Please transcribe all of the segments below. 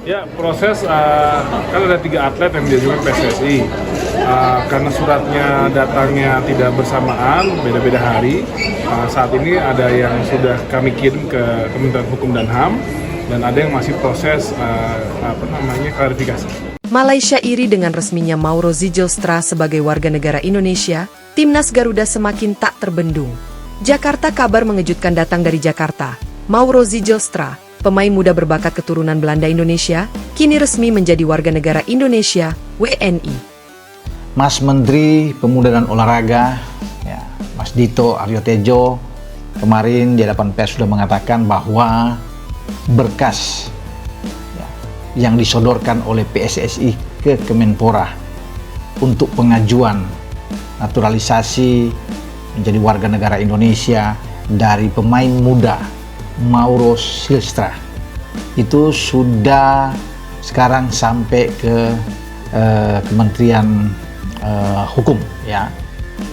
Ya, proses kan ada 3 atlet yang diajukan PSSI. Karena suratnya datangnya tidak bersamaan, beda-beda hari. Saat ini ada yang sudah kami kirim ke Kementerian Hukum dan HAM, dan ada yang masih proses klarifikasi. Malaysia iri dengan resminya Mauro Zijlstra sebagai warga negara Indonesia. Timnas Garuda semakin tak terbendung. Jakarta, kabar mengejutkan datang dari Jakarta. Mauro Zijlstra, pemain muda berbakat keturunan Belanda Indonesia, kini resmi menjadi warga negara Indonesia, WNI. Mas Menteri Pemuda dan Olahraga, ya, Mas Dito Aryo Tejo, kemarin di hadapan pers sudah mengatakan bahwa berkas ya, yang disodorkan oleh PSSI ke Kemenpora untuk pengajuan naturalisasi menjadi warga negara Indonesia dari pemain muda Mauro Zijlstra itu sudah sekarang sampai ke Kementerian Hukum ya.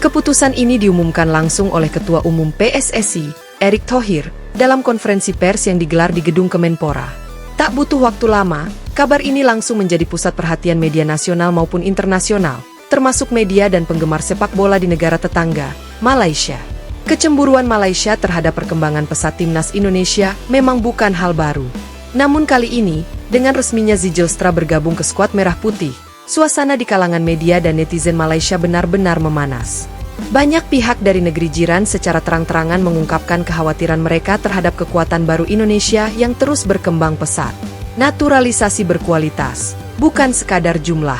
Keputusan ini diumumkan langsung oleh Ketua Umum PSSI, Erick Thohir, dalam konferensi pers yang digelar di Gedung Kemenpora. Tak butuh waktu lama, kabar ini langsung menjadi pusat perhatian media nasional maupun internasional, termasuk media dan penggemar sepak bola di negara tetangga, Malaysia. Kecemburuan Malaysia terhadap perkembangan pesat timnas Indonesia memang bukan hal baru. Namun kali ini, dengan resminya Zijlstra bergabung ke skuad Merah Putih, suasana di kalangan media dan netizen Malaysia benar-benar memanas. Banyak pihak dari negeri jiran secara terang-terangan mengungkapkan kekhawatiran mereka terhadap kekuatan baru Indonesia yang terus berkembang pesat. Naturalisasi berkualitas, bukan sekadar jumlah.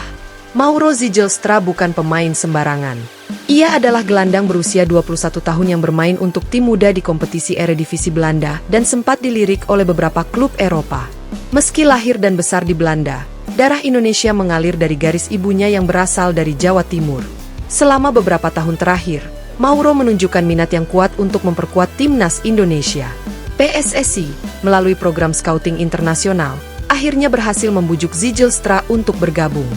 Mauro Zijlstra bukan pemain sembarangan. Ia adalah gelandang berusia 21 tahun yang bermain untuk tim muda di kompetisi Eredivisie Belanda dan sempat dilirik oleh beberapa klub Eropa. Meski lahir dan besar di Belanda, darah Indonesia mengalir dari garis ibunya yang berasal dari Jawa Timur. Selama beberapa tahun terakhir, Mauro menunjukkan minat yang kuat untuk memperkuat timnas Indonesia. PSSI, melalui program scouting internasional, akhirnya berhasil membujuk Zijlstra untuk bergabung.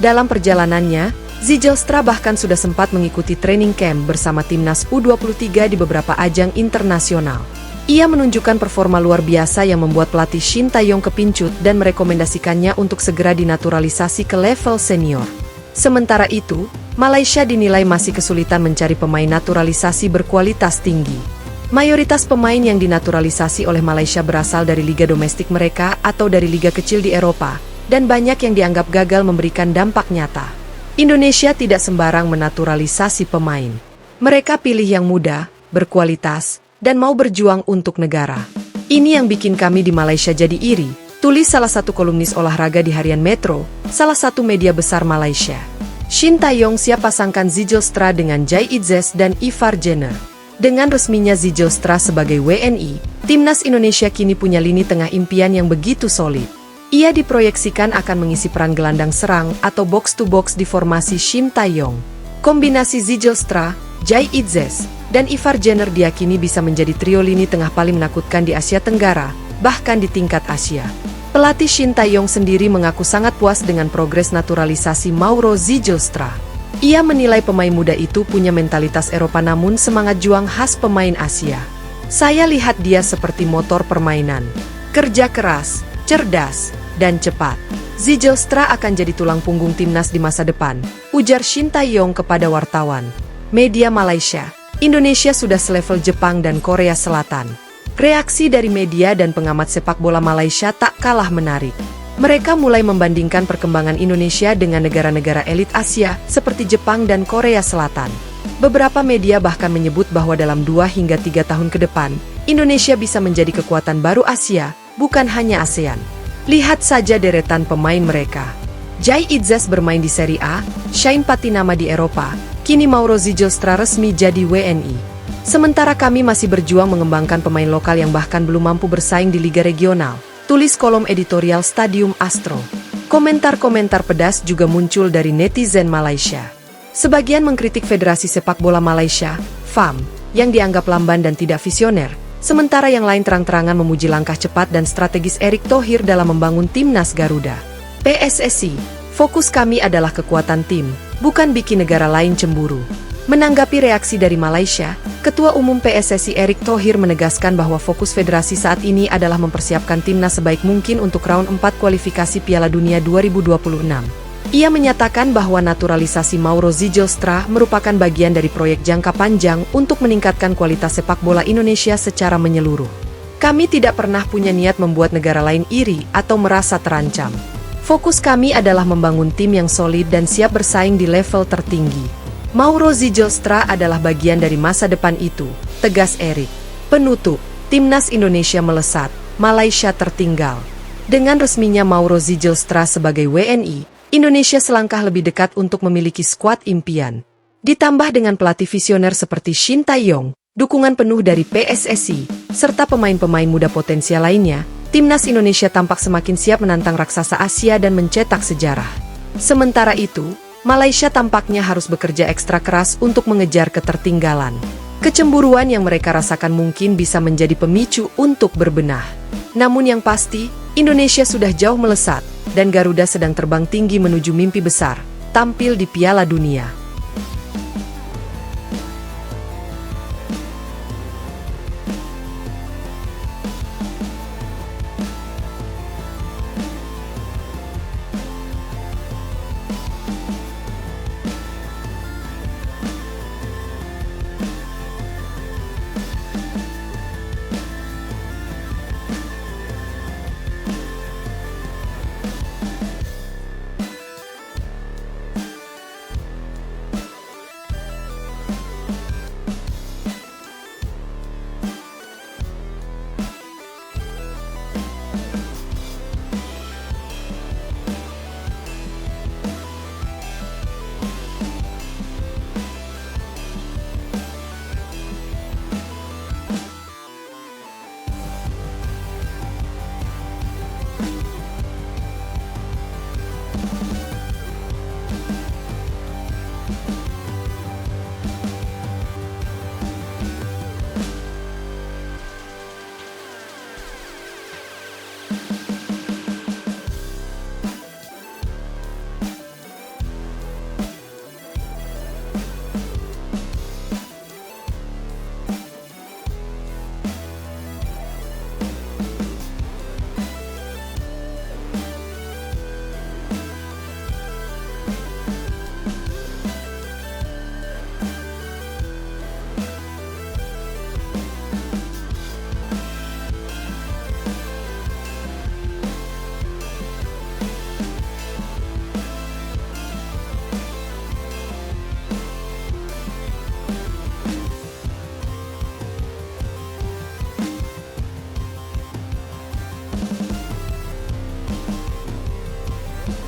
Dalam perjalanannya, Zijlstra bahkan sudah sempat mengikuti training camp bersama timnas U23 di beberapa ajang internasional. Ia menunjukkan performa luar biasa yang membuat pelatih Shin Tae-yong kepincut dan merekomendasikannya untuk segera dinaturalisasi ke level senior. Sementara itu, Malaysia dinilai masih kesulitan mencari pemain naturalisasi berkualitas tinggi. Mayoritas pemain yang dinaturalisasi oleh Malaysia berasal dari liga domestik mereka atau dari liga kecil di Eropa, dan banyak yang dianggap gagal memberikan dampak nyata. Indonesia tidak sembarang menaturalisasi pemain. Mereka pilih yang muda, berkualitas, dan mau berjuang untuk negara. Ini yang bikin kami di Malaysia jadi iri, tulis salah satu kolumnis olahraga di Harian Metro, salah satu media besar Malaysia. Shin Tae-yong siap pasangkan Zijlstra dengan Jai Itzes dan Ivar Jenner. Dengan resminya Zijlstra sebagai WNI, timnas Indonesia kini punya lini tengah impian yang begitu solid. Ia diproyeksikan akan mengisi peran gelandang serang atau box-to-box di formasi Shin Tae-yong. Kombinasi Zijlstra, Jai Itzes, dan Ivar Jenner diyakini bisa menjadi trio lini tengah paling menakutkan di Asia Tenggara, bahkan di tingkat Asia. Pelatih Shin Tae-yong sendiri mengaku sangat puas dengan progres naturalisasi Mauro Zijlstra. Ia menilai pemain muda itu punya mentalitas Eropa namun semangat juang khas pemain Asia. Saya lihat dia seperti motor permainan. Kerja keras, cerdas, dan cepat. Zijlstra akan jadi tulang punggung timnas di masa depan, ujar Shin Tae-yong kepada wartawan. Media Malaysia, Indonesia sudah selevel Jepang dan Korea Selatan. Reaksi dari media dan pengamat sepak bola Malaysia tak kalah menarik. Mereka mulai membandingkan perkembangan Indonesia dengan negara-negara elit Asia seperti Jepang dan Korea Selatan. Beberapa media bahkan menyebut bahwa dalam 2 hingga 3 tahun ke depan, Indonesia bisa menjadi kekuatan baru Asia, bukan hanya ASEAN. Lihat saja deretan pemain mereka. Jai Itzes bermain di Serie A, Shane Patinama di Eropa, kini Mauro Zijlstra resmi jadi WNI. Sementara kami masih berjuang mengembangkan pemain lokal yang bahkan belum mampu bersaing di liga regional, tulis kolom editorial Stadium Astro. Komentar-komentar pedas juga muncul dari netizen Malaysia. Sebagian mengkritik Federasi Sepak Bola Malaysia, FAM, yang dianggap lamban dan tidak visioner, sementara yang lain terang-terangan memuji langkah cepat dan strategis Erick Thohir dalam membangun timnas Garuda. PSSI, fokus kami adalah kekuatan tim, bukan bikin negara lain cemburu. Menanggapi reaksi dari Malaysia, Ketua Umum PSSI Erick Thohir menegaskan bahwa fokus federasi saat ini adalah mempersiapkan timnas sebaik mungkin untuk round 4 kualifikasi Piala Dunia 2026. Ia menyatakan bahwa naturalisasi Mauro Zijlstra merupakan bagian dari proyek jangka panjang untuk meningkatkan kualitas sepak bola Indonesia secara menyeluruh. Kami tidak pernah punya niat membuat negara lain iri atau merasa terancam. Fokus kami adalah membangun tim yang solid dan siap bersaing di level tertinggi. Mauro Zijlstra adalah bagian dari masa depan itu, tegas Erick. Penutup, timnas Indonesia melesat, Malaysia tertinggal. Dengan resminya Mauro Zijlstra sebagai WNI, Indonesia selangkah lebih dekat untuk memiliki skuad impian. Ditambah dengan pelatih visioner seperti Shin Tae-yong, dukungan penuh dari PSSI, serta pemain-pemain muda potensial lainnya, timnas Indonesia tampak semakin siap menantang raksasa Asia dan mencetak sejarah. Sementara itu, Malaysia tampaknya harus bekerja ekstra keras untuk mengejar ketertinggalan. Kecemburuan yang mereka rasakan mungkin bisa menjadi pemicu untuk berbenah. Namun yang pasti, Indonesia sudah jauh melesat, dan Garuda sedang terbang tinggi menuju mimpi besar, tampil di Piala Dunia.